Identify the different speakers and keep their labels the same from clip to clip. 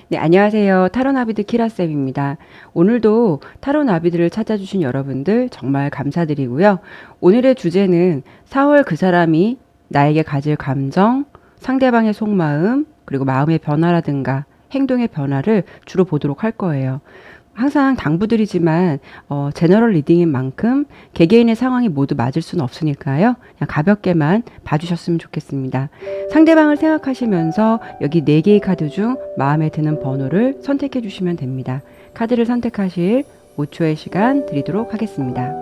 Speaker 1: 네, 안녕하세요. 타로나비드 키라쌤입니다. 오늘도 타로나비드를 찾아주신 여러분들 정말 감사드리고요. 오늘의 주제는 4월 그 사람이 나에게 가질 감정, 상대방의 속마음, 그리고 마음의 변화라든가 행동의 변화를 주로 보도록 할 거예요. 항상 당부드리지만 제너럴 리딩인 만큼 개개인의 상황이 모두 맞을 수는 없으니까요. 그냥 가볍게만 봐주셨으면 좋겠습니다. 상대방을 생각하시면서 여기 4개의 카드 중 마음에 드는 번호를 선택해 주시면 됩니다. 카드를 선택하실 5초의 시간 드리도록 하겠습니다.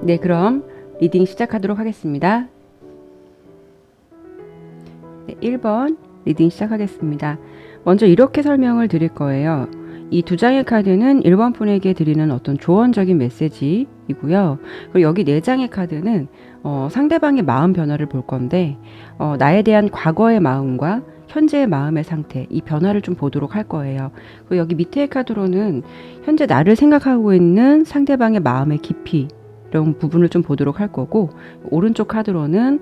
Speaker 1: 네, 그럼 리딩 시작하도록 하겠습니다. 네, 1번 리딩 시작하겠습니다. 먼저 이렇게 설명을 드릴 거예요. 이 2장의 카드는 1번 분에게 드리는 어떤 조언적인 메시지이고요. 그리고 여기 4장의 카드는 상대방의 마음 변화를 볼 건데 나에 대한 과거의 마음과 현재의 마음의 상태, 이 변화를 좀 보도록 할 거예요. 그리고 여기 밑에의 카드로는 현재 나를 생각하고 있는 상대방의 마음의 깊이 이런 부분을 좀 보도록 할 거고, 오른쪽 카드로는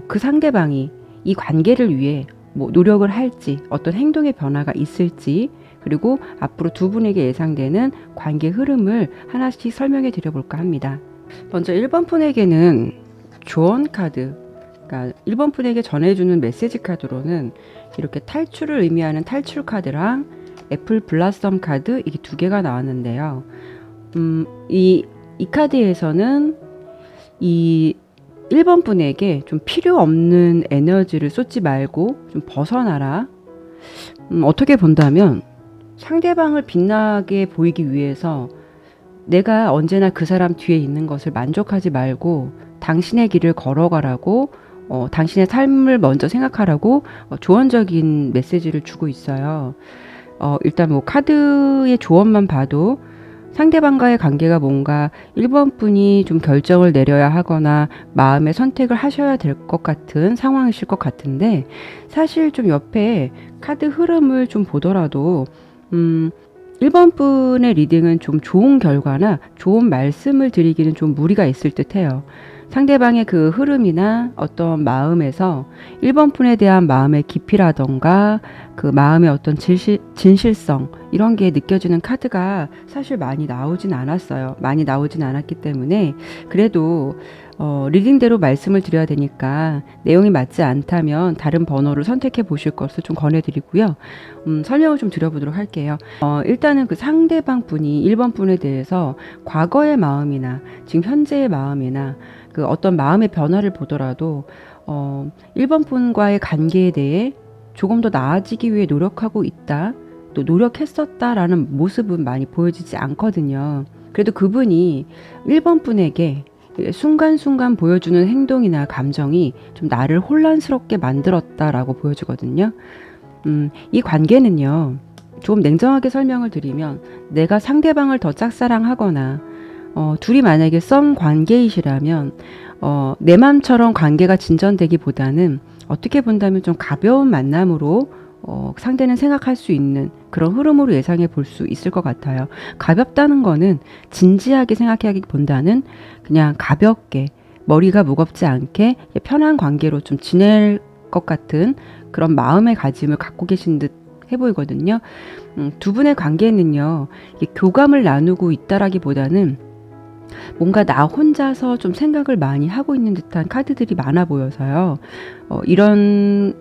Speaker 1: 그 상대방이 이 관계를 위해 뭐 노력을 할지, 어떤 행동의 변화가 있을지, 그리고 앞으로 두 분에게 예상되는 관계 흐름을 하나씩 설명해 드려볼까 합니다. 먼저 1번 분에게는 조언 카드, 그러니까 1번 분에게 전해주는 메시지 카드로는 이렇게 탈출을 의미하는 탈출 카드랑 애플 블라썸 카드, 이게 2개가 나왔는데요. 이 카드에서는 이 1번 분에게 좀 필요 없는 에너지를 쏟지 말고 좀 벗어나라. 어떻게 본다면 상대방을 빛나게 보이기 위해서 내가 언제나 그 사람 뒤에 있는 것을 만족하지 말고 당신의 길을 걸어가라고, 당신의 삶을 먼저 생각하라고 조언적인 메시지를 주고 있어요. 일단 뭐 카드의 조언만 봐도 상대방과의 관계가 뭔가 1번 분이 좀 결정을 내려야 하거나 마음의 선택을 하셔야 될 것 같은 상황이실 것 같은데, 사실 좀 옆에 카드 흐름을 좀 보더라도 1번 분의 리딩은 좀 좋은 결과나 좋은 말씀을 드리기는 좀 무리가 있을 듯 해요. 상대방의 그 흐름이나 어떤 마음에서 1번 분에 대한 마음의 깊이라던가 그 마음의 어떤 진실성, 이런 게 느껴지는 카드가 사실 많이 나오진 않았어요. 많이 나오진 않았기 때문에 그래도 리딩대로 말씀을 드려야 되니까 내용이 맞지 않다면 다른 번호를 선택해 보실 것을 좀 권해드리고요. 설명을 좀 드려보도록 할게요. 일단은 그 상대방 분이 1번 분에 대해서 과거의 마음이나 지금 현재의 마음이나 그 어떤 마음의 변화를 보더라도 1번 분과의 관계에 대해 조금 더 나아지기 위해 노력하고 있다, 또 노력했었다라는 모습은 많이 보여지지 않거든요. 그래도 그분이 1번 분에게 순간순간 보여주는 행동이나 감정이 좀 나를 혼란스럽게 만들었다라고 보여지거든요. 이 관계는요, 조금 냉정하게 설명을 드리면 내가 상대방을 더 짝사랑하거나 둘이 만약에 썸 관계이시라면 내 맘처럼 관계가 진전되기보다는 어떻게 본다면 좀 가벼운 만남으로 상대는 생각할 수 있는 그런 흐름으로 예상해 볼 수 있을 것 같아요. 가볍다는 거는 진지하게 생각하기보다는 그냥 가볍게, 머리가 무겁지 않게 편한 관계로 좀 지낼 것 같은 그런 마음의 가짐을 갖고 계신 듯 해보이거든요. 두 분의 관계는요, 교감을 나누고 있다라기보다는 뭔가 나 혼자서 좀 생각을 많이 하고 있는 듯한 카드들이 많아 보여서요. 이런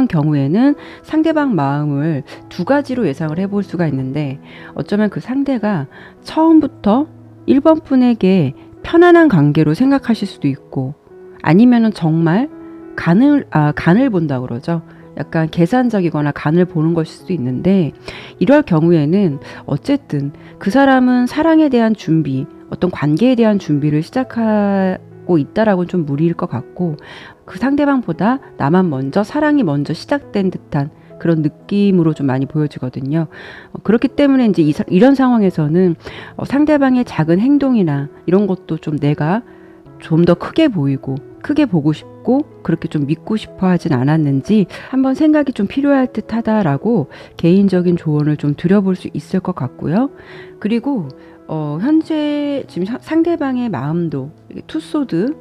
Speaker 1: 경우에는 상대방 마음을 2가지로 예상을 해볼 수가 있는데, 어쩌면 그 상대가 처음부터 1번 분에게 편안한 관계로 생각하실 수도 있고, 아니면은 정말 간을 본다 그러죠. 약간 계산적이거나 간을 보는 것일 수도 있는데, 이럴 경우에는 어쨌든 그 사람은 사랑에 대한 준비, 어떤 관계에 대한 준비를 시작하고 있다라고는 좀 무리일 것 같고, 그 상대방보다 나만 먼저, 사랑이 먼저 시작된 듯한 그런 느낌으로 좀 많이 보여지거든요. 그렇기 때문에 이제 이런 상황에서는 상대방의 작은 행동이나 이런 것도 좀 내가 좀 더 크게 보이고 크게 보고 싶고 그렇게 좀 믿고 싶어 하진 않았는지 한번 생각이 좀 필요할 듯 하다라고 개인적인 조언을 좀 드려볼 수 있을 것 같고요. 그리고 현재 지금 상대방의 마음도 투소드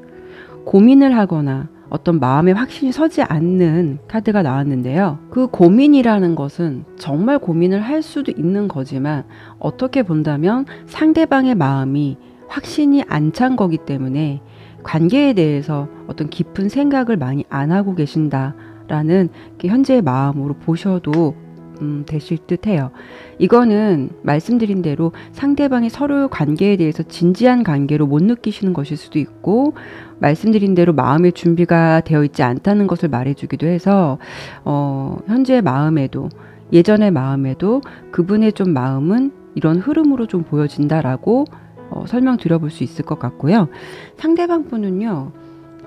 Speaker 1: 고민을 하거나 어떤 마음에 확신이 서지 않는 카드가 나왔는데요. 그 고민이라는 것은 정말 고민을 할 수도 있는 거지만 어떻게 본다면 상대방의 마음이 확신이 안 찬 거기 때문에 관계에 대해서 어떤 깊은 생각을 많이 안 하고 계신다라는 현재의 마음으로 보셔도 되실 듯 해요. 이거는 말씀드린 대로 상대방이 서로의 관계에 대해서 진지한 관계로 못 느끼시는 것일 수도 있고, 말씀드린 대로 마음의 준비가 되어 있지 않다는 것을 말해주기도 해서 현재의 마음에도 예전의 마음에도 그분의 좀 마음은 이런 흐름으로 좀 보여진다라고 설명드려볼 수 있을 것 같고요. 상대방 분은요,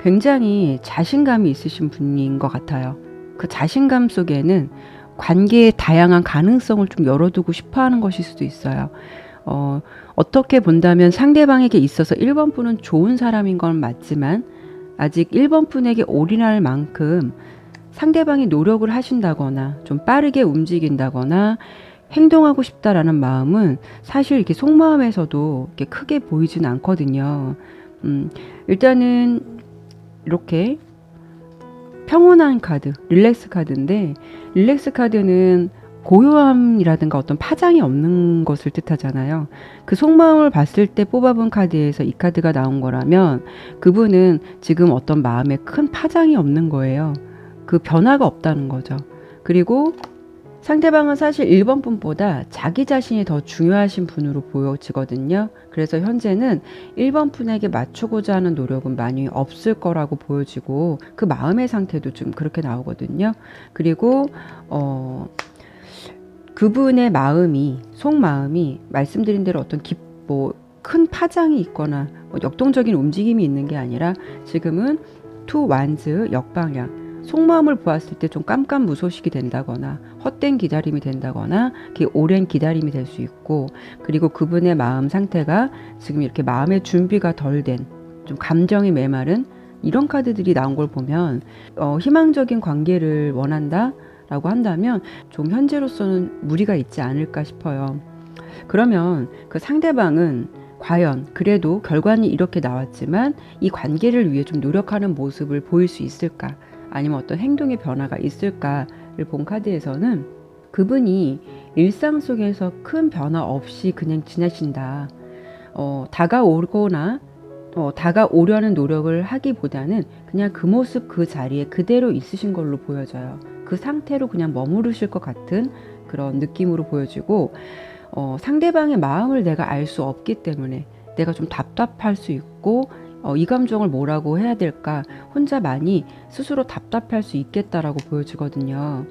Speaker 1: 굉장히 자신감이 있으신 분인 것 같아요. 그 자신감 속에는 관계의 다양한 가능성을 좀 열어두고 싶어 하는 것일 수도 있어요. 어떻게 본다면 상대방에게 있어서 1번 분은 좋은 사람인 건 맞지만 아직 1번 분에게 올인할 만큼 상대방이 노력을 하신다거나 좀 빠르게 움직인다거나 행동하고 싶다라는 마음은 사실 이렇게 속마음에서도 이렇게 크게 보이지는 않거든요. 일단은 이렇게 평온한 카드, 릴렉스 카드인데, 릴렉스 카드는 고요함이라든가 어떤 파장이 없는 것을 뜻하잖아요. 그 속마음을 봤을 때 뽑아본 카드에서 이 카드가 나온 거라면 그분은 지금 어떤 마음에 큰 파장이 없는 거예요. 그 변화가 없다는 거죠. 그리고 상대방은 사실 1번 분보다 자기 자신이 더 중요하신 분으로 보여지거든요. 그래서 현재는 1번 분에게 맞추고자 하는 노력은 많이 없을 거라고 보여지고 그 마음의 상태도 좀 그렇게 나오거든요. 그리고 그분의 마음이, 속마음이 말씀드린 대로 어떤 큰 파장이 있거나 역동적인 움직임이 있는 게 아니라 지금은 투 완즈 역방향, 속마음을 보았을 때 좀 깜깜무소식이 된다거나 헛된 기다림이 된다거나 오랜 기다림이 될 수 있고, 그리고 그분의 마음 상태가 지금 이렇게 마음의 준비가 덜 된, 좀 감정이 메마른 이런 카드들이 나온 걸 보면 희망적인 관계를 원한다 라고 한다면 좀 현재로서는 무리가 있지 않을까 싶어요. 그러면 그 상대방은 과연 그래도 결과는 이렇게 나왔지만 이 관계를 위해 좀 노력하는 모습을 보일 수 있을까, 아니면 어떤 행동의 변화가 있을까를 본 카드에서는 그분이 일상 속에서 큰 변화 없이 그냥 지나신다. 다가오려는 노력을 하기보다는 그냥 그 모습 그 자리에 그대로 있으신 걸로 보여져요. 그 상태로 그냥 머무르실 것 같은 그런 느낌으로 보여지고, 상대방의 마음을 내가 알 수 없기 때문에 내가 좀 답답할 수 있고, 이 감정을 뭐라고 해야 될까 혼자 많이 스스로 답답할 수 있겠다라고 보여지거든요.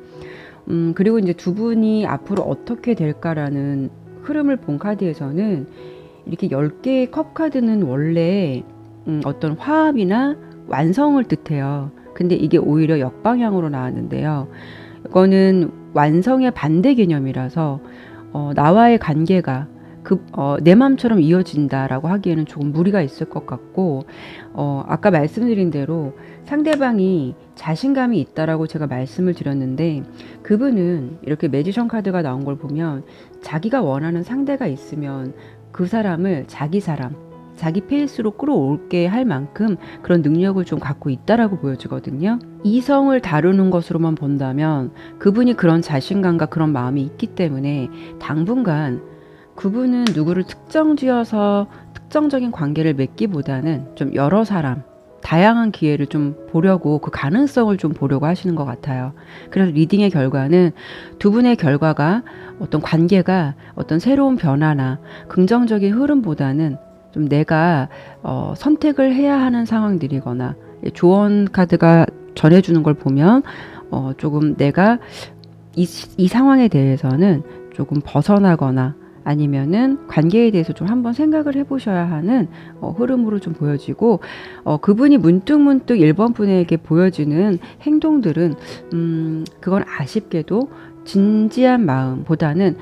Speaker 1: 그리고 이제 두 분이 앞으로 어떻게 될까라는 흐름을 본 카드에서는 이렇게 10개의 컵 카드는 원래 어떤 화합이나 완성을 뜻해요. 근데 이게 오히려 역방향으로 나왔는데요. 이거는 완성의 반대 개념이라서 나와의 관계가 내 마음처럼 이어진다라고 하기에는 조금 무리가 있을 것 같고, 아까 말씀드린 대로 상대방이 자신감이 있다라고 제가 말씀을 드렸는데, 그분은 이렇게 매지션 카드가 나온 걸 보면 자기가 원하는 상대가 있으면 그 사람을 자기 사람, 자기 페이스로 끌어올게 할 만큼 그런 능력을 좀 갖고 있다라고 보여지거든요. 이성을 다루는 것으로만 본다면 그분이 그런 자신감과 그런 마음이 있기 때문에 당분간 그분은 누구를 특정 지어서 특정적인 관계를 맺기보다는 좀 여러 사람, 다양한 기회를 좀 보려고, 그 가능성을 좀 보려고 하시는 것 같아요. 그래서 리딩의 결과는 두 분의 결과가 어떤 관계가 어떤 새로운 변화나 긍정적인 흐름보다는 좀 내가 선택을 해야 하는 상황들이거나, 조언 카드가 전해주는 걸 보면 조금 내가 이 상황에 대해서는 조금 벗어나거나 아니면은 관계에 대해서 좀 한번 생각을 해보셔야 하는 흐름으로 좀 보여지고, 그분이 문득문득 1번 분에게 보여지는 행동들은 그건 아쉽게도 진지한 마음보다는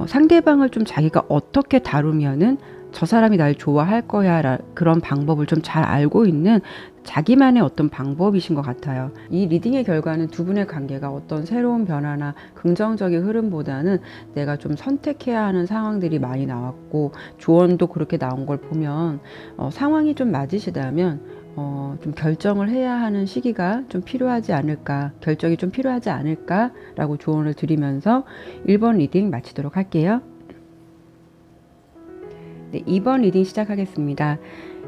Speaker 1: 상대방을 좀 자기가 어떻게 다루면은 저 사람이 날 좋아할 거야 그런 방법을 좀 잘 알고 있는 자기만의 어떤 방법이신 것 같아요. 이 리딩의 결과는 두 분의 관계가 어떤 새로운 변화나 긍정적인 흐름보다는 내가 좀 선택해야 하는 상황들이 많이 나왔고 조언도 그렇게 나온 걸 보면 상황이 좀 맞으시다면 좀 결정을 해야 하는 시기가 좀 필요하지 않을까, 결정이 좀 필요하지 않을까라고 조언을 드리면서 1번 리딩 마치도록 할게요. 네, 2번 리딩 시작하겠습니다.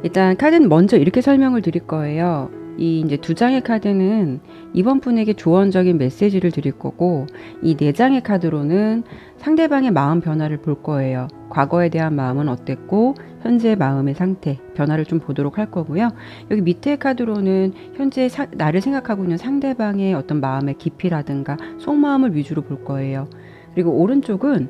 Speaker 1: 일단 카드는 먼저 이렇게 설명을 드릴 거예요. 이 이제 두 장의 카드는 이번 분에게 조언적인 메시지를 드릴 거고, 이 네 장의 카드로는 상대방의 마음 변화를 볼 거예요. 과거에 대한 마음은 어땠고, 현재의 마음의 상태, 변화를 좀 보도록 할 거고요. 여기 밑에 카드로는 현재 나를 생각하고 있는 상대방의 어떤 마음의 깊이라든가 속마음을 위주로 볼 거예요. 그리고 오른쪽은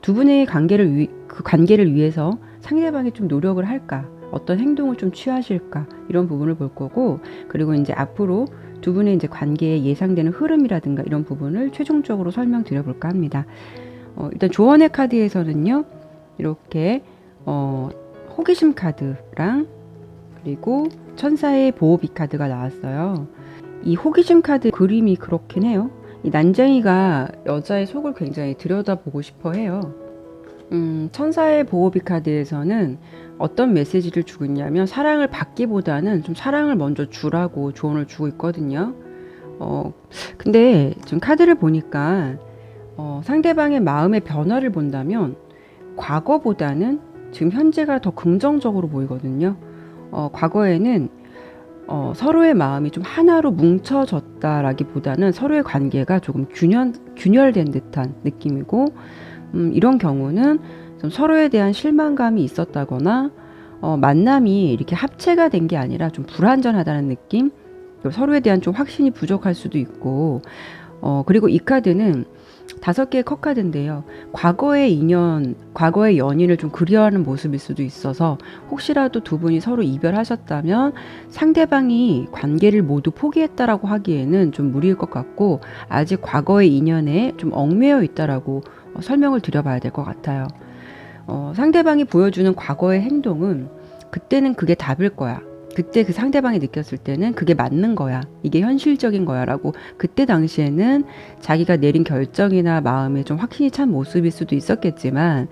Speaker 1: 두 분의 그 관계를 위해서 상대방이 좀 노력을 할까, 어떤 행동을 좀 취하실까, 이런 부분을 볼 거고, 그리고 이제 앞으로 두 분의 이제 관계에 예상되는 흐름이라든가 이런 부분을 최종적으로 설명드려 볼까 합니다. 일단 조언의 카드에서는요, 이렇게 호기심 카드랑 그리고 천사의 보호비 카드가 나왔어요. 이 호기심 카드 그림이 그렇긴 해요. 이 난쟁이가 여자의 속을 굉장히 들여다보고 싶어 해요. 천사의 보호비 카드에서는 어떤 메시지를 주고 있냐면 사랑을 받기보다는 좀 사랑을 먼저 주라고 조언을 주고 있거든요. 근데 지금 카드를 보니까 상대방의 마음의 변화를 본다면 과거보다는 지금 현재가 더 긍정적으로 보이거든요. 과거에는 서로의 마음이 좀 하나로 뭉쳐졌다라기보다는 서로의 관계가 조금 균열된 듯한 느낌이고, 이런 경우는 좀 서로에 대한 실망감이 있었다거나 만남이 이렇게 합체가 된 게 아니라 좀 불완전하다는 느낌, 서로에 대한 좀 확신이 부족할 수도 있고, 그리고 이 카드는 5개의 컵 카드인데요. 과거의 인연, 과거의 연인을 좀 그리워하는 모습일 수도 있어서 혹시라도 두 분이 서로 이별하셨다면 상대방이 관계를 모두 포기했다라고 하기에는 좀 무리일 것 같고, 아직 과거의 인연에 좀 얽매여 있다라고 설명을 드려봐야 될 것 같아요. 상대방이 보여주는 과거의 행동은 그때는 그게 답일 거야. 그때 그 상대방이 느꼈을 때는 그게 맞는 거야. 이게 현실적인 거야. 라고 그때 당시에는 자기가 내린 결정이나 마음에 좀 확신이 찬 모습일 수도 있었겠지만,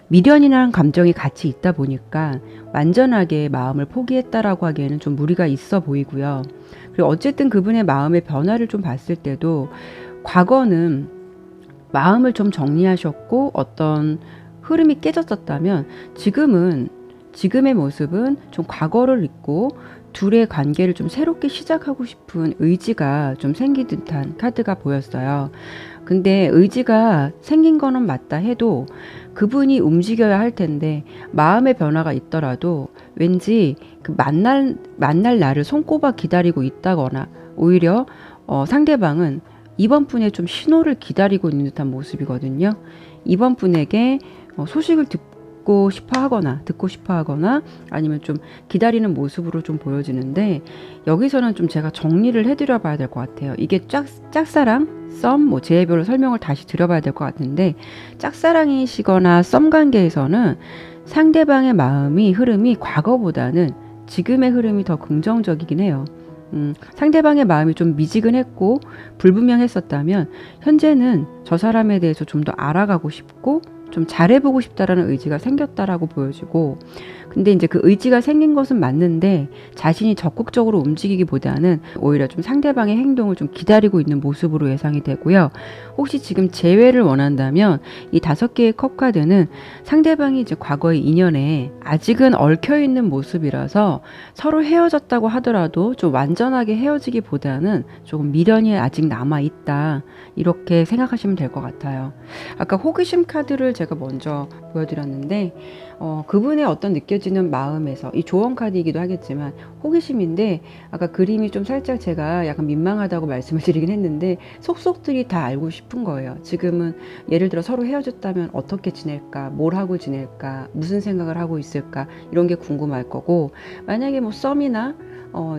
Speaker 1: 미련이라는 감정이 같이 있다 보니까 완전하게 마음을 포기했다라고 하기에는 좀 무리가 있어 보이고요. 그리고 어쨌든 그분의 마음의 변화를 좀 봤을 때도 과거는 마음을 좀 정리하셨고 어떤 흐름이 깨졌었다면 지금의 모습은 좀 과거를 잊고 둘의 관계를 좀 새롭게 시작하고 싶은 의지가 좀 생긴 듯한 카드가 보였어요. 근데 의지가 생긴 거는 맞다 해도 그분이 움직여야 할 텐데 마음의 변화가 있더라도 왠지 그 만날 날을 손꼽아 기다리고 있다거나 오히려 상대방은 이번 분의 좀 신호를 기다리고 있는 듯한 모습이거든요. 이번 분에게 소식을 듣고 싶어 하거나 아니면 좀 기다리는 모습으로 좀 보여지는데, 여기서는 좀 제가 정리를 해드려 봐야 될 것 같아요. 이게 짝사랑, 썸, 제외별로 설명을 다시 드려봐야 될 것 같은데, 짝사랑이시거나 썸 관계에서는 상대방의 흐름이 과거보다는 지금의 흐름이 더 긍정적이긴 해요. 상대방의 마음이 좀 미지근했고 불분명했었다면 현재는 저 사람에 대해서 좀 더 알아가고 싶고 좀 잘해보고 싶다라는 의지가 생겼다라고 보여지고, 근데 이제 그 의지가 생긴 것은 맞는데 자신이 적극적으로 움직이기보다는 오히려 좀 상대방의 행동을 좀 기다리고 있는 모습으로 예상이 되고요. 혹시 지금 재회를 원한다면 이 5개의 컵 카드는 상대방이 이제 과거의 인연에 아직은 얽혀있는 모습이라서 서로 헤어졌다고 하더라도 좀 완전하게 헤어지기보다는 조금 미련이 아직 남아있다, 이렇게 생각하시면 될 것 같아요. 아까 호기심 카드를 제가 먼저 보여드렸는데 그분의 어떤 느껴지는 마음에서, 이 조언 카드이기도 하겠지만 호기심인데, 아까 그림이 좀 살짝 제가 약간 민망하다고 말씀을 드리긴 했는데 속속들이 다 알고 싶은 거예요. 지금은 예를 들어 서로 헤어졌다면 어떻게 지낼까, 뭘 하고 지낼까, 무슨 생각을 하고 있을까, 이런 게 궁금할 거고, 만약에 썸이나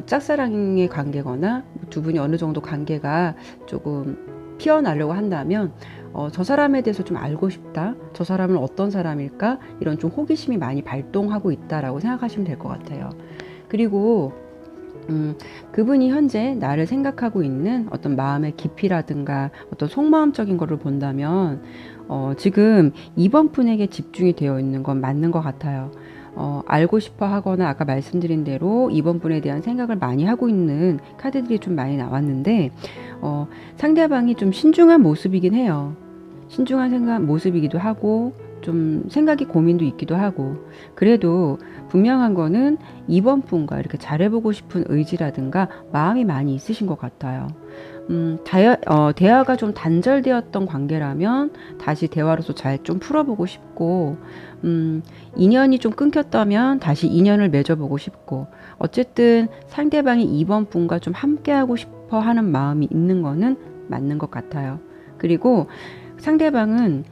Speaker 1: 짝사랑의 관계거나 두 분이 어느 정도 관계가 조금 키워나려고 한다면 저 사람에 대해서 좀 알고 싶다. 저 사람은 어떤 사람일까? 이런 좀 호기심이 많이 발동하고 있다라고 생각하시면 될 것 같아요. 그리고 그분이 현재 나를 생각하고 있는 어떤 마음의 깊이라든가 어떤 속마음적인 거를 본다면 지금 이번 분에게 집중이 되어 있는 건 맞는 것 같아요. 알고 싶어 하거나 아까 말씀드린 대로 이번 분에 대한 생각을 많이 하고 있는 카드들이 좀 많이 나왔는데 상대방이 좀 신중한 모습이긴 해요. 신중한 생각 모습이기도 하고 좀 생각이 고민도 있기도 하고 그래도 분명한 거는 이번 분과 이렇게 잘해보고 싶은 의지라든가 마음이 많이 있으신 것 같아요. 대화가 좀 단절되었던 관계라면 다시 대화로서 잘 좀 풀어보고 싶고, 인연이 좀 끊겼다면 다시 인연을 맺어보고 싶고, 어쨌든 상대방이 이번 분과 좀 함께하고 싶어 하는 마음이 있는 거는 맞는 것 같아요. 그리고 상대방은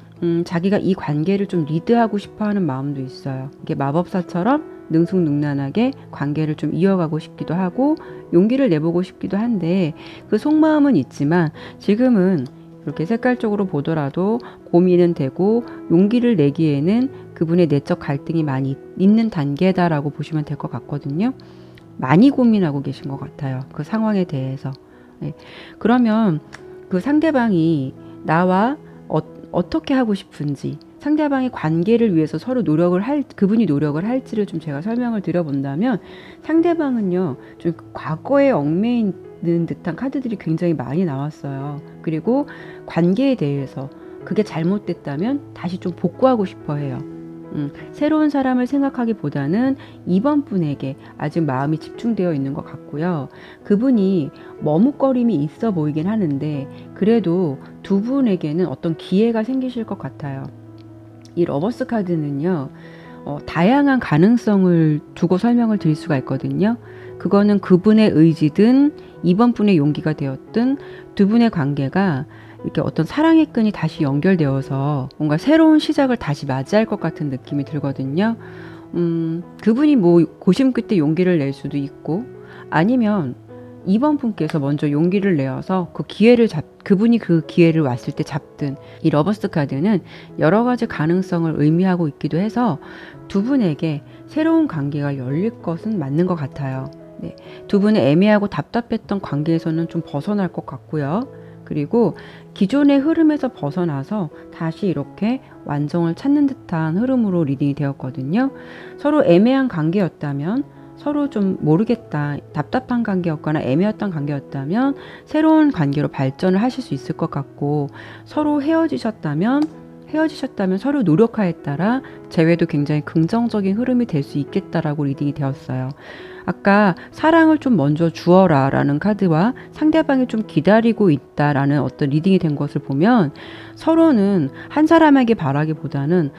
Speaker 1: 자기가 이 관계를 좀 리드하고 싶어 하는 마음도 있어요. 이게 마법사처럼 능숙능란하게 관계를 좀 이어가고 싶기도 하고 용기를 내보고 싶기도 한데 그 속마음은 있지만 지금은 이렇게 색깔적으로 보더라도 고민은 되고 용기를 내기에는 그분의 내적 갈등이 많이 있는 단계다라고 보시면 될 것 같거든요. 많이 고민하고 계신 것 같아요. 그 상황에 대해서. 네. 그러면 그 상대방이 나와 어떻게 하고 싶은지 상대방의 관계를 위해서 서로 그분이 노력을 할지를 좀 제가 설명을 드려본다면 상대방은요, 좀 과거에 얽매이는 듯한 카드들이 굉장히 많이 나왔어요. 그리고 관계에 대해서 그게 잘못됐다면 다시 좀 복구하고 싶어 해요. 새로운 사람을 생각하기보다는 이번 분에게 아직 마음이 집중되어 있는 것 같고요. 그분이 머뭇거림이 있어 보이긴 하는데 그래도 두 분에게는 어떤 기회가 생기실 것 같아요. 이 러버스 카드는요, 다양한 가능성을 두고 설명을 드릴 수가 있거든요. 그거는 그분의 의지든 이번 분의 용기가 되었든 두 분의 관계가 이렇게 어떤 사랑의 끈이 다시 연결되어서 뭔가 새로운 시작을 다시 맞이할 것 같은 느낌이 들거든요. 그분이 뭐 고심 끝에 용기를 낼 수도 있고 아니면 이번 분께서 먼저 용기를 내어서 그분이 그 기회를 왔을 때 잡든 이 러버스 카드는 여러 가지 가능성을 의미하고 있기도 해서 두 분에게 새로운 관계가 열릴 것은 맞는 것 같아요. 네. 두 분의 애매하고 답답했던 관계에서는 좀 벗어날 것 같고요. 그리고 기존의 흐름에서 벗어나서 다시 이렇게 완성을 찾는 듯한 흐름으로 리딩이 되었거든요. 서로 애매한 관계였다면 서로 좀 모르겠다, 답답한 관계였거나 애매했던 관계였다면 새로운 관계로 발전을 하실 수 있을 것 같고 서로 헤어지셨다면 서로 노력하에 따라 재회도 굉장히 긍정적인 흐름이 될 수 있겠다라고 리딩이 되었어요. 아까 사랑을 좀 먼저 주어라 라는 카드와 상대방이 좀 기다리고 있다라는 어떤 리딩이 된 것을 보면 서로는 한 사람에게 바라기보다는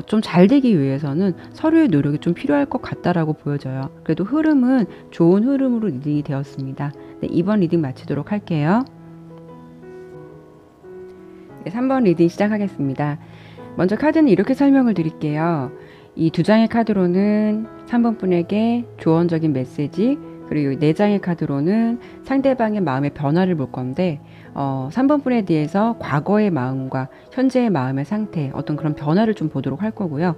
Speaker 1: 좀 잘 되기 위해서는 서로의 노력이 좀 필요할 것 같다라고 보여져요. 그래도 흐름은 좋은 흐름으로 리딩이 되었습니다. 네, 이번 리딩 마치도록 할게요. 네, 3번 리딩 시작하겠습니다. 먼저 카드는 이렇게 설명을 드릴게요. 이 두 장의 카드로는 3번 분에게 조언적인 메시지, 그리고 4장의 카드로는 상대방의 마음의 변화를 볼 건데 3번 분에 대해서 과거의 마음과 현재의 마음의 상태, 어떤 그런 변화를 좀 보도록 할 거고요.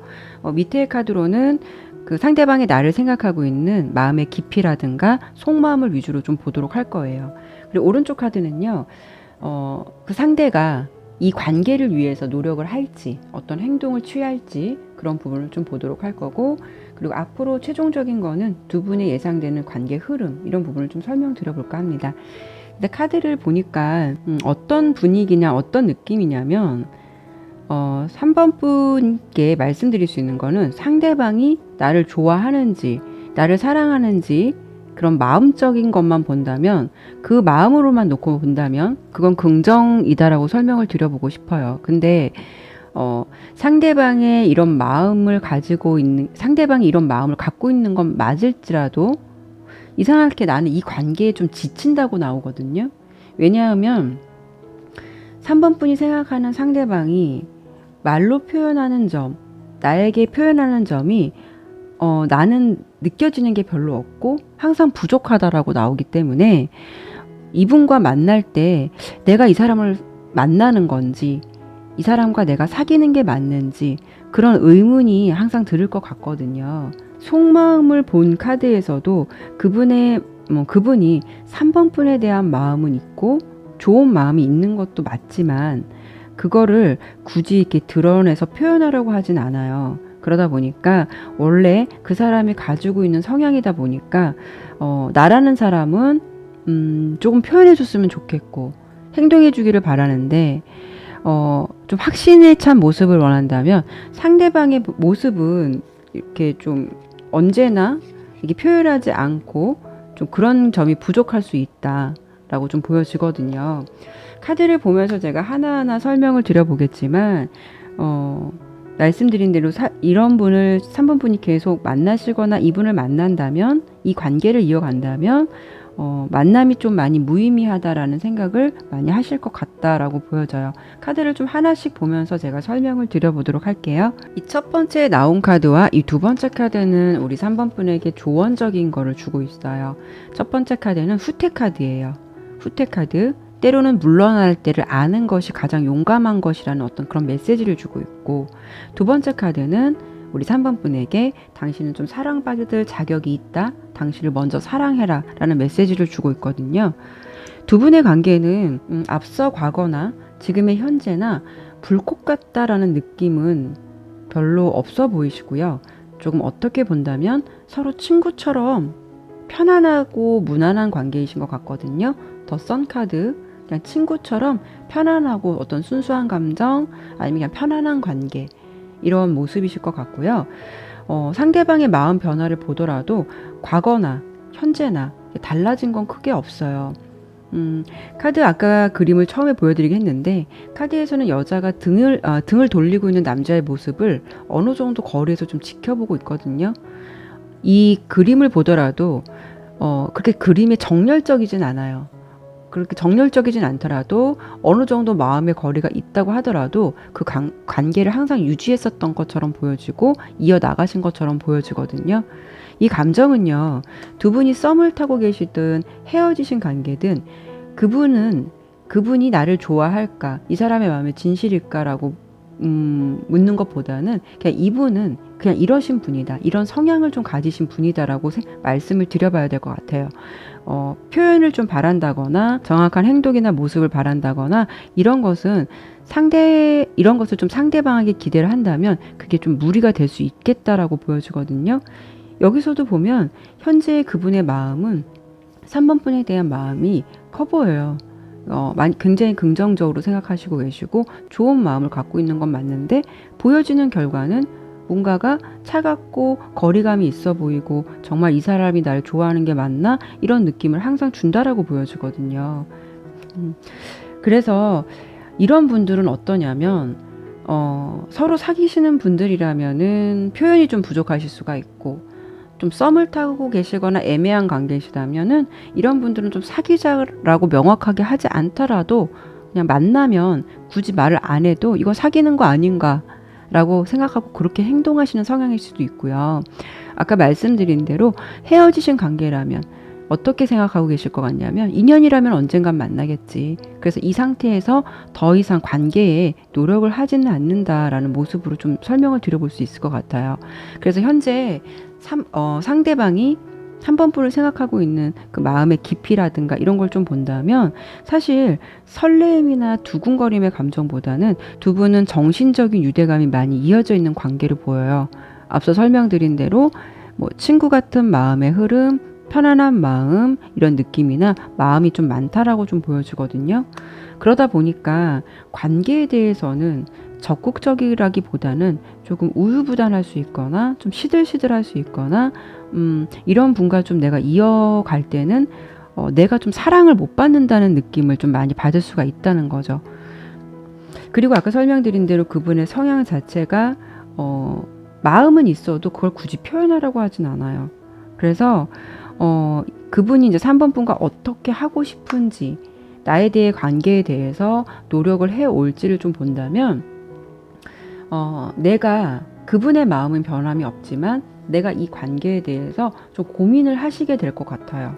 Speaker 1: 밑에의 카드로는 그 상대방이 나를 생각하고 있는 마음의 깊이라든가 속마음을 위주로 좀 보도록 할 거예요. 그리고 오른쪽 카드는요, 그 상대가 이 관계를 위해서 노력을 할지 어떤 행동을 취할지 그런 부분을 좀 보도록 할 거고, 그리고 앞으로 최종적인 거는 두 분의 예상되는 관계 흐름, 이런 부분을 좀 설명드려 볼까 합니다. 근데 카드를 보니까 어떤 분위기냐 어떤 느낌이냐면 3번 분께 말씀드릴 수 있는 거는 상대방이 나를 좋아하는지 나를 사랑하는지 그런 마음적인 것만 본다면, 그 마음으로만 놓고 본다면 그건 긍정이다라고 설명을 드려보고 싶어요. 근데 상대방이 이런 마음을 갖고 있는 건 맞을지라도 이상하게 나는 이 관계에 좀 지친다고 나오거든요. 왜냐하면 3번 분이 생각하는 상대방이 말로 표현하는 점, 나에게 표현하는 점이 나는 느껴지는 게 별로 없고 항상 부족하다라고 나오기 때문에 이분과 만날 때 내가 이 사람을 만나는 건지, 이 사람과 내가 사귀는 게 맞는지 그런 의문이 항상 들을 것 같거든요. 속마음을 본 카드에서도 그분이 3번 분에 대한 마음은 있고 좋은 마음이 있는 것도 맞지만 그거를 굳이 이렇게 드러내서 표현하려고 하진 않아요. 그러다 보니까 원래 그 사람이 가지고 있는 성향이다 보니까 나라는 사람은 조금 표현해 줬으면 좋겠고 행동해 주기를 바라는데 좀 확신에 찬 모습을 원한다면 상대방의 모습은 이렇게 좀 언제나 이게 표현하지 않고 좀 그런 점이 부족할 수 있다라고 좀 보여지거든요. 카드를 보면서 제가 하나하나 설명을 드려보겠지만 말씀드린 대로 이런 분을 3번 분이 계속 만나시거나 이분을 만난다면 이 관계를 이어간다면 만남이 좀 많이 무의미하다라는 생각을 많이 하실 것 같다라고 보여져요. 카드를 좀 하나씩 보면서 제가 설명을 드려보도록 할게요. 이 첫 번째 나온 카드와 이 두 번째 카드는 우리 3번 분에게 조언적인 거를 주고 있어요. 첫 번째 카드는 후퇴 카드예요. 후퇴 카드. 때로는 물러날 때를 아는 것이 가장 용감한 것이라는 어떤 그런 메시지를 주고 있고, 두 번째 카드는 우리 3번 분에게 당신은 좀 사랑받을 자격이 있다. 당신을 먼저 사랑해라 라는 메시지를 주고 있거든요. 두 분의 관계는 앞서 과거나 지금의 현재나 불꽃 같다라는 느낌은 별로 없어 보이시고요. 조금 어떻게 본다면 서로 친구처럼 편안하고 무난한 관계이신 것 같거든요. 더 선 카드, 그냥 친구처럼 편안하고 어떤 순수한 감정 아니면 그냥 편안한 관계 이런 모습이실 것 같고요. 상대방의 마음 변화를 보더라도 과거나 현재나 달라진 건 크게 없어요. 카드 아까 그림을 처음에 보여드리긴 했는데 카드에서는 여자가 등을 돌리고 있는 남자의 모습을 어느 정도 거리에서 좀 지켜보고 있거든요. 이 그림을 보더라도 그렇게 그림이 정열적이진 않아요. 그렇게 정열적이진 않더라도 어느 정도 마음의 거리가 있다고 하더라도 그 관계를 항상 유지했었던 것처럼 보여지고 이어나가신 것처럼 보여지거든요. 이 감정은요. 두 분이 썸을 타고 계시든 헤어지신 관계든 그분이 나를 좋아할까? 이 사람의 마음에 진실일까라고 묻는 것보다는 그냥 이분은 그냥 이러신 분이다. 이런 성향을 좀 가지신 분이다라고 말씀을 드려봐야 될 것 같아요. 표현을 좀 바란다거나 정확한 행동이나 모습을 바란다거나 이런 것을 좀 상대방에게 기대를 한다면 그게 좀 무리가 될 수 있겠다라고 보여지거든요. 여기서도 보면 현재 그분의 마음은 3번 분에 대한 마음이 커 보여요. 굉장히 긍정적으로 생각하시고 계시고 좋은 마음을 갖고 있는 건 맞는데 보여지는 결과는 뭔가가 차갑고 거리감이 있어 보이고 정말 이 사람이 날 좋아하는 게 맞나? 이런 느낌을 항상 준다라고 보여지거든요. 그래서 이런 분들은 어떠냐면 서로 사귀시는 분들이라면은 표현이 좀 부족하실 수가 있고 좀 썸을 타고 계시거나 애매한 관계시다면은 이런 분들은 좀 사귀자라고 명확하게 하지 않더라도 그냥 만나면 굳이 말을 안 해도 이거 사귀는 거 아닌가 라고 생각하고 그렇게 행동하시는 성향일 수도 있고요. 아까 말씀드린 대로 헤어지신 관계라면 어떻게 생각하고 계실 것 같냐면 인연이라면 언젠간 만나겠지. 그래서 이 상태에서 더 이상 관계에 노력을 하지는 않는다라는 모습으로 좀 설명을 드려볼 수 있을 것 같아요. 그래서 현재 상대방이 3번 분을 생각하고 있는 그 마음의 깊이라든가 이런 걸 좀 본다면 사실 설레임이나 두근거림의 감정보다는 두 분은 정신적인 유대감이 많이 이어져 있는 관계를 보여요. 앞서 설명드린 대로 뭐 친구 같은 마음의 흐름, 편안한 마음 이런 느낌이나 마음이 좀 많다라고 좀 보여지거든요. 그러다 보니까 관계에 대해서는 적극적이라기보다는 조금 우유부단할 수 있거나 좀 시들시들할 수 있거나 이런 분과 좀 내가 이어갈 때는 내가 좀 사랑을 못 받는다는 느낌을 좀 많이 받을 수가 있다는 거죠. 그리고 아까 설명드린 대로 그분의 성향 자체가 마음은 있어도 그걸 굳이 표현하려고 하진 않아요. 그래서 그분이 이제 3번 분과 어떻게 하고 싶은지 나에 대해 관계에 대해서 노력을 해올지를 좀 본다면 내가 그분의 마음은 변함이 없지만 내가 이 관계에 대해서 좀 고민을 하시게 될 것 같아요.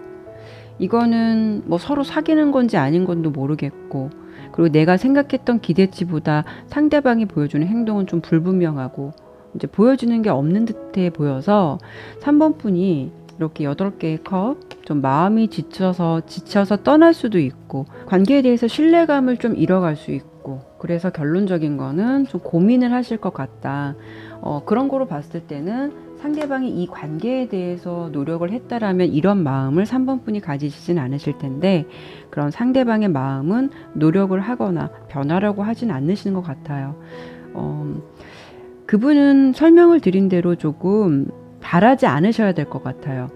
Speaker 1: 이거는 뭐 서로 사귀는 건지 아닌 건도 모르겠고 그리고 내가 생각했던 기대치보다 상대방이 보여주는 행동은 좀 불분명하고 이제 보여주는 게 없는 듯해 보여서 3번 분이 이렇게 8개의 컵, 좀 마음이 지쳐서 떠날 수도 있고, 관계에 대해서 신뢰감을 좀 잃어갈 수 있고, 그래서 결론적인 거는 좀 고민을 하실 것 같다. 그런 거로 봤을 때는 상대방이 이 관계에 대해서 노력을 했다라면 이런 마음을 3번 분이 가지시진 않으실 텐데, 그런 상대방의 마음은 노력을 하거나 변하려고 하진 않으시는 것 같아요. 그분은 설명을 드린 대로 조금 바라지 않으셔야 될 것 같아요.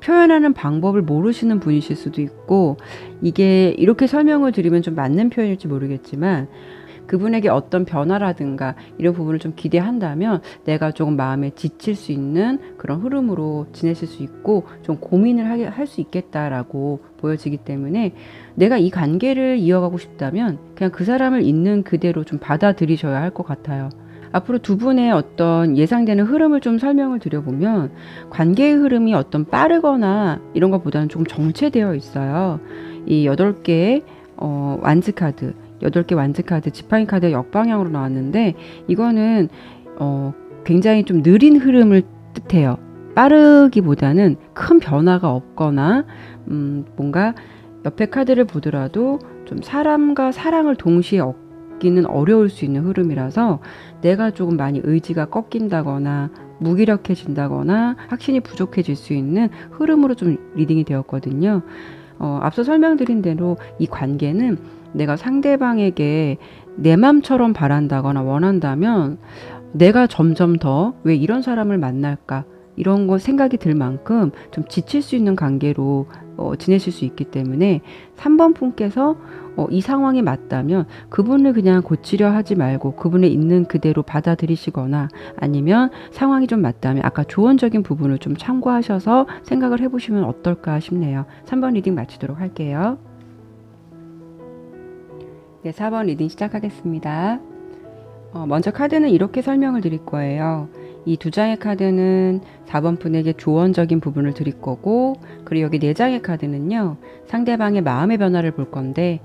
Speaker 1: 표현하는 방법을 모르시는 분이실 수도 있고, 이게 이렇게 설명을 드리면 좀 맞는 표현일지 모르겠지만, 그분에게 어떤 변화라든가 이런 부분을 좀 기대한다면 내가 조금 마음에 지칠 수 있는 그런 흐름으로 지내실 수 있고, 좀 고민을 할 수 있겠다라고 보여지기 때문에, 내가 이 관계를 이어가고 싶다면 그냥 그 사람을 있는 그대로 좀 받아들이셔야 할 것 같아요. 앞으로 두 분의 어떤 예상되는 흐름을 좀 설명을 드려보면, 관계의 흐름이 어떤 빠르거나 이런 것보다는 조금 정체되어 있어요. 이 8개의 완즈 카드, 8개 완즈 카드, 지팡이 카드의 역방향으로 나왔는데, 이거는 굉장히 좀 느린 흐름을 뜻해요. 빠르기보다는 큰 변화가 없거나 뭔가 옆에 카드를 보더라도 좀 사람과 사랑을 동시에 얻기는 어려울 수 있는 흐름이라서, 내가 조금 많이 의지가 꺾인다거나 무기력해진다거나 확신이 부족해질 수 있는 흐름으로 좀 리딩이 되었거든요. 앞서 설명드린 대로 이 관계는 내가 상대방에게 내 맘처럼 바란다거나 원한다면 내가 점점 더 왜 이런 사람을 만날까 이런 거 생각이 들 만큼 좀 지칠 수 있는 관계로 지내실 수 있기 때문에, 3번 분께서 이 상황이 맞다면 그분을 그냥 고치려 하지 말고 그분의 있는 그대로 받아들이시거나, 아니면 상황이 좀 맞다면 아까 조언적인 부분을 좀 참고하셔서 생각을 해보시면 어떨까 싶네요. 3번 리딩 마치도록 할게요. 네, 4번 리딩 시작하겠습니다. 먼저 카드는 이렇게 설명을 드릴 거예요. 이 2장의 카드는 4번 분에게 조언적인 부분을 드릴 거고, 그리고 여기 4장의 카드는요, 상대방의 마음의 변화를 볼 건데,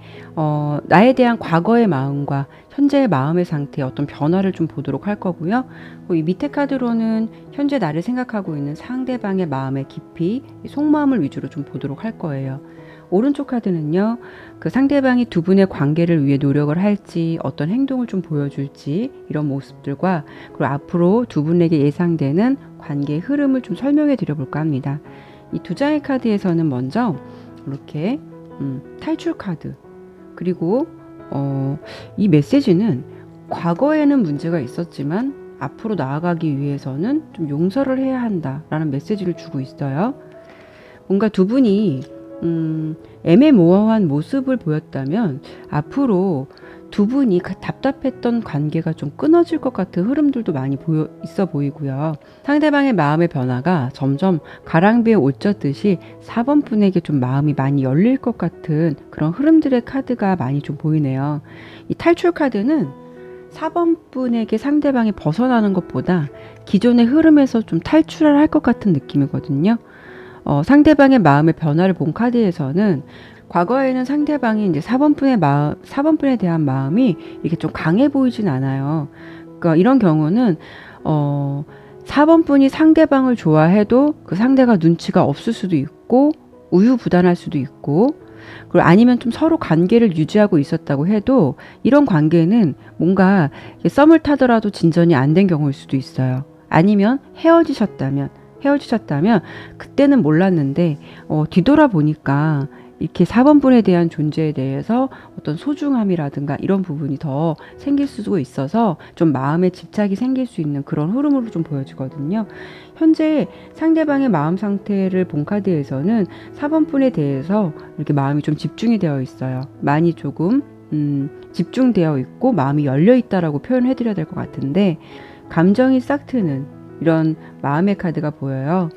Speaker 1: 나에 대한 과거의 마음과 현재의 마음의 상태의 어떤 변화를 좀 보도록 할 거고요. 이 밑에 카드로는 현재 나를 생각하고 있는 상대방의 마음의 깊이, 속마음을 위주로 좀 보도록 할 거예요. 오른쪽 카드는요, 그 상대방이 두 분의 관계를 위해 노력을 할지, 어떤 행동을 좀 보여줄지, 이런 모습들과, 그리고 앞으로 두 분에게 예상되는 관계의 흐름을 좀 설명해 드려볼까 합니다. 이 2장의 카드에서는 먼저 이렇게 탈출 카드, 그리고 이 메시지는 과거에는 문제가 있었지만 앞으로 나아가기 위해서는 좀 용서를 해야 한다라는 메시지를 주고 있어요. 뭔가 두 분이 애매모호한 모습을 보였다면 앞으로 두 분이 답답했던 관계가 좀 끊어질 것 같은 흐름들도 많이 있어 보이고요. 상대방의 마음의 변화가 점점 가랑비에 옷 젖듯이 4번 분에게 좀 마음이 많이 열릴 것 같은 그런 흐름들의 카드가 많이 좀 보이네요. 이 탈출 카드는 4번 분에게 상대방이 벗어나는 것보다 기존의 흐름에서 좀 탈출을 할 것 같은 느낌이거든요. 상대방의 마음의 변화를 본 카드에서는 과거에는 상대방이 이제 4번분에 대한 마음이 이렇게 좀 강해 보이진 않아요. 그러니까 이런 경우는 4번분이 상대방을 좋아해도 그 상대가 눈치가 없을 수도 있고 우유부단할 수도 있고, 그리고 아니면 좀 서로 관계를 유지하고 있었다고 해도 이런 관계는 뭔가 썸을 타더라도 진전이 안 된 경우일 수도 있어요. 아니면 헤어지셨다면 그때는 몰랐는데 뒤돌아보니까 이렇게 4번분에 대한 존재에 대해서 어떤 소중함이라든가 이런 부분이 더 생길 수도 있어서 좀 마음에 집착이 생길 수 있는 그런 흐름으로 좀 보여지거든요. 현재 상대방의 마음 상태를 본 카드에서는 4번분에 대해서 이렇게 마음이 좀 집중이 되어 있어요. 많이 조금 집중되어 있고 마음이 열려 있다라고 표현해 드려야 될 것 같은데, 감정이 싹 트는 이런 마음의 카드가 보여요.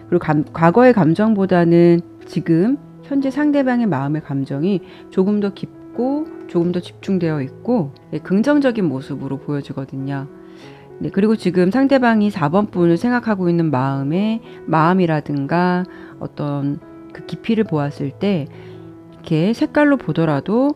Speaker 1: 그리고 과거의 감정보다는 지금 현재 상대방의 마음의 감정이 조금 더 깊고 조금 더 집중되어 있고 긍정적인 모습으로 보여지거든요. 네, 그리고 지금 상대방이 4번 분을 생각하고 있는 마음이라든가 어떤 그 깊이를 보았을 때 이렇게 색깔로 보더라도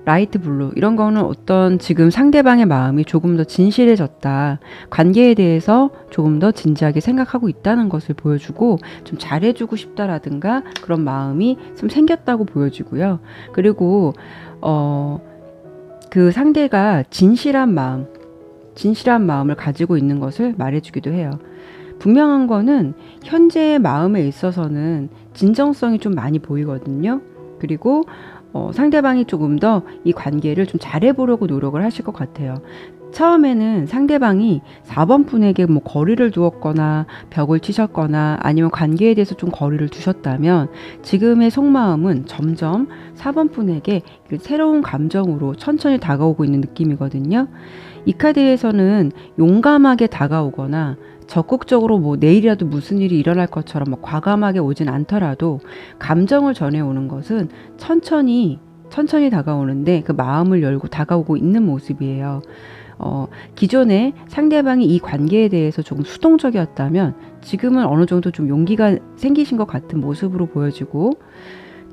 Speaker 1: 라이트 블루 이런 거는 어떤 지금 상대방의 마음이 조금 더 진실해졌다. 관계에 대해서 조금 더 진지하게 생각하고 있다는 것을 보여주고 좀 잘해주고 싶다라든가 그런 마음이 좀 생겼다고 보여지고요. 그리고 그 상대가 진실한 마음을 가지고 있는 것을 말해주기도 해요. 분명한 거는 현재의 마음에 있어서는 진정성이 좀 많이 보이거든요. 그리고 상대방이 조금 더 이 관계를 좀 잘해보려고 노력을 하실 것 같아요. 처음에는 상대방이 4번 분에게 뭐 거리를 두었거나 벽을 치셨거나 아니면 관계에 대해서 좀 거리를 두셨다면 지금의 속마음은 점점 4번 분에게 새로운 감정으로 천천히 다가오고 있는 느낌이거든요. 이 카드에서는 용감하게 다가오거나 적극적으로 뭐 내일이라도 무슨 일이 일어날 것처럼 뭐 과감하게 오진 않더라도 감정을 전해오는 것은 천천히 다가오는데 그 마음을 열고 다가오고 있는 모습이에요. 기존에 상대방이 이 관계에 대해서 조금 수동적이었다면 지금은 어느 정도 좀 용기가 생기신 것 같은 모습으로 보여지고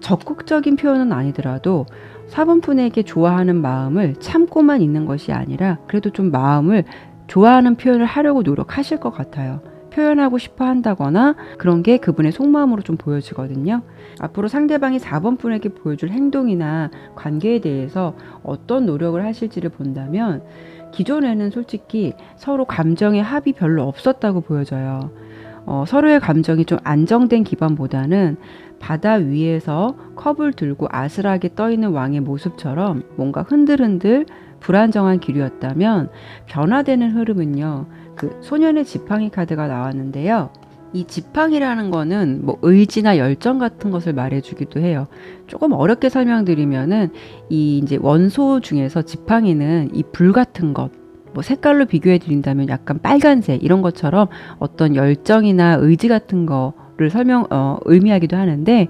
Speaker 1: 적극적인 표현은 아니더라도 4번 분에게 좋아하는 마음을 참고만 있는 것이 아니라 그래도 좀 마음을 좋아하는 표현을 하려고 노력하실 것 같아요. 표현하고 싶어 한다거나 그런 게 그분의 속마음으로 좀 보여지거든요. 앞으로 상대방이 4번 분에게 보여줄 행동이나 관계에 대해서 어떤 노력을 하실지를 본다면 기존에는 솔직히 서로 감정의 합이 별로 없었다고 보여져요. 서로의 감정이 좀 안정된 기반보다는 바다 위에서 컵을 들고 아슬하게 떠있는 왕의 모습처럼 뭔가 흔들흔들 불안정한 기류였다면 변화되는 흐름은요. 그 소년의 지팡이 카드가 나왔는데요. 이 지팡이라는 거는 뭐 의지나 열정 같은 것을 말해주기도 해요. 조금 어렵게 설명드리면은 이 이제 원소 중에서 지팡이는 이 불 같은 것, 뭐 색깔로 비교해 드린다면 약간 빨간색 이런 것처럼 어떤 열정이나 의지 같은 거를 의미하기도 하는데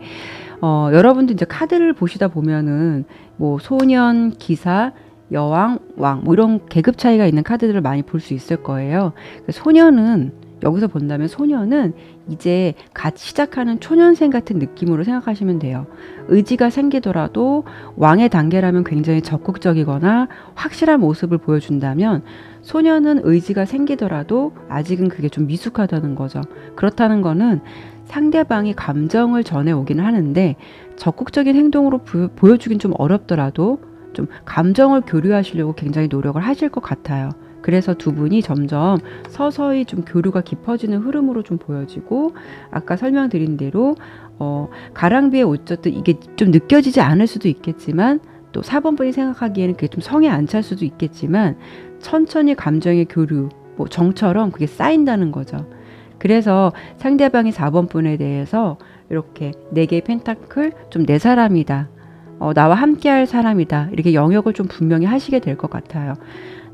Speaker 1: 여러분들 이제 카드를 보시다 보면은 뭐 소년, 기사, 여왕, 왕 뭐 이런 계급 차이가 있는 카드들을 많이 볼 수 있을 거예요. 소년은 여기서 본다면 소년은 이제 갓 시작하는 초년생 같은 느낌으로 생각하시면 돼요. 의지가 생기더라도 왕의 단계라면 굉장히 적극적이거나 확실한 모습을 보여준다면 소년은 의지가 생기더라도 아직은 그게 좀 미숙하다는 거죠. 그렇다는 거는 상대방이 감정을 전해오기는 하는데 적극적인 행동으로 보여주긴 좀 어렵더라도 좀 감정을 교류하시려고 굉장히 노력을 하실 것 같아요. 그래서 두 분이 점점 서서히 좀 교류가 깊어지는 흐름으로 좀 보여지고 아까 설명드린 대로 가랑비에 옷 젖듯 이게 좀 느껴지지 않을 수도 있겠지만 또 4번 분이 생각하기에는 그게 좀 성에 안 찰 수도 있겠지만 천천히 감정의 교류 뭐 정처럼 그게 쌓인다는 거죠. 그래서 상대방이 4번 분에 대해서 이렇게 4개의 펜타클 좀 내 사람이다. 나와 함께할 사람이다. 이렇게 영역을 좀 분명히 하시게 될 것 같아요.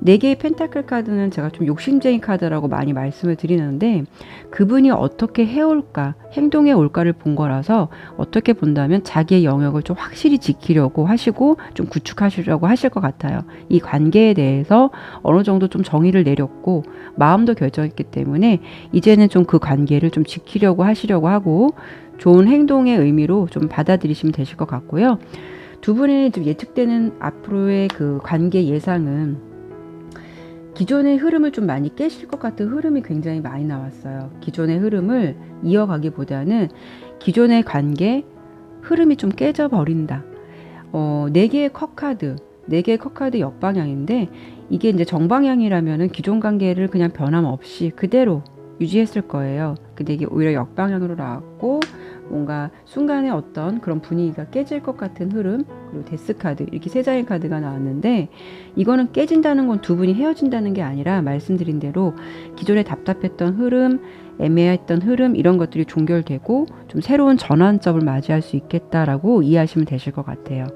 Speaker 1: 4개의 펜타클 카드는 제가 좀 욕심쟁이 카드라고 많이 말씀을 드리는데 그분이 어떻게 해올까, 행동해 올까를 본 거라서 어떻게 본다면 자기의 영역을 좀 확실히 지키려고 하시고 좀 구축하시려고 하실 것 같아요. 이 관계에 대해서 어느 정도 좀 정의를 내렸고 마음도 결정했기 때문에 이제는 좀 그 관계를 좀 지키려고 하시려고 하고 좋은 행동의 의미로 좀 받아들이시면 되실 것 같고요. 두 분의 좀 예측되는 앞으로의 그 관계 예상은 기존의 흐름을 좀 많이 깨실 것 같은 흐름이 굉장히 많이 나왔어요. 기존의 흐름을 이어가기보다는 기존의 관계 흐름이 좀 깨져버린다. 4개의 컵카드, 4개의 컵카드 역방향인데 이게 이제 정방향이라면은 기존 관계를 그냥 변함없이 그대로 유지했을 거예요. 근데 이게 오히려 역방향으로 나왔고 뭔가 순간에 어떤 그런 분위기가 깨질 것 같은 흐름 그리고 데스카드 이렇게 3장의 카드가 나왔는데 이거는 깨진다는 건 두 분이 헤어진다는 게 아니라 말씀드린 대로 기존에 답답했던 흐름 애매했던 흐름 이런 것들이 종결되고 좀 새로운 전환점을 맞이할 수 있겠다라고 이해하시면 되실 것 같아요.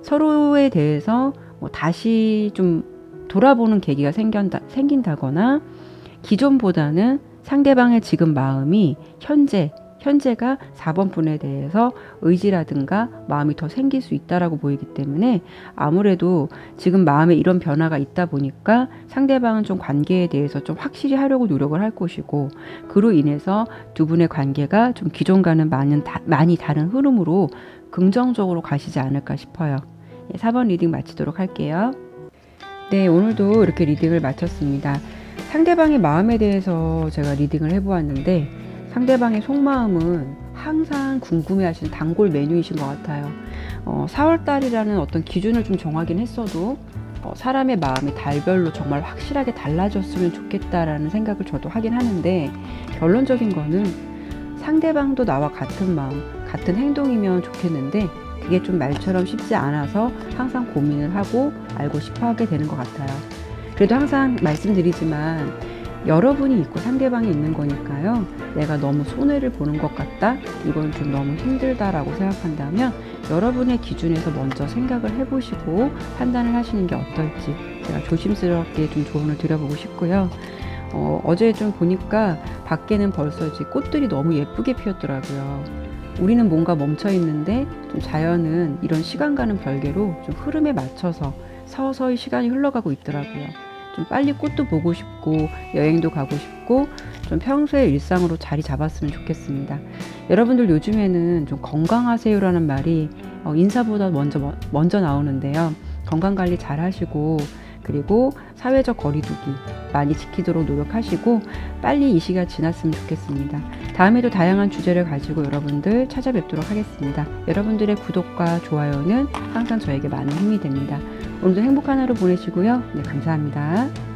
Speaker 1: 서로에 대해서 뭐 다시 좀 돌아보는 계기가 생긴다거나 기존보다는 상대방의 지금 마음이 현재가 4번 분에 대해서 의지라든가 마음이 더 생길 수 있다라고 보이기 때문에 아무래도 지금 마음에 이런 변화가 있다 보니까 상대방은 좀 관계에 대해서 좀 확실히 하려고 노력을 할 것이고 그로 인해서 두 분의 관계가 좀 기존과는 많이 다른 흐름으로 긍정적으로 가시지 않을까 싶어요. 4번 리딩 마치도록 할게요. 네, 오늘도 이렇게 리딩을 마쳤습니다. 상대방의 마음에 대해서 제가 리딩을 해보았는데 상대방의 속마음은 항상 궁금해하시는 단골 메뉴이신 것 같아요. 4월달이라는 어떤 기준을 좀 정하긴 했어도 사람의 마음이 달별로 정말 확실하게 달라졌으면 좋겠다라는 생각을 저도 하긴 하는데, 결론적인 거는 상대방도 나와 같은 마음, 같은 행동이면 좋겠는데 그게 좀 말처럼 쉽지 않아서 항상 고민을 하고 알고 싶어 하게 되는 것 같아요. 그래도 항상 말씀드리지만 여러분이 있고 상대방이 있는 거니까요. 내가 너무 손해를 보는 것 같다, 이건 좀 너무 힘들다라고 생각한다면 여러분의 기준에서 먼저 생각을 해보시고 판단을 하시는 게 어떨지 제가 조심스럽게 좀 조언을 드려보고 싶고요. 어제 좀 보니까 밖에는 벌써 이제 꽃들이 너무 예쁘게 피었더라고요. 우리는 뭔가 멈춰 있는데 좀 자연은 이런 시간과는 별개로 좀 흐름에 맞춰서 서서히 시간이 흘러가고 있더라고요. 좀 빨리 꽃도 보고 싶고 여행도 가고 싶고 좀 평소의 일상으로 자리 잡았으면 좋겠습니다. 여러분들 요즘에는 좀 건강하세요라는 말이 인사보다 먼저 나오는데요. 건강관리 잘 하시고 그리고 사회적 거리두기 많이 지키도록 노력하시고 빨리 이 시간 지났으면 좋겠습니다. 다음에도 다양한 주제를 가지고 여러분들 찾아뵙도록 하겠습니다. 여러분들의 구독과 좋아요는 항상 저에게 많은 힘이 됩니다. 오늘도 행복한 하루 보내시고요. 네, 감사합니다.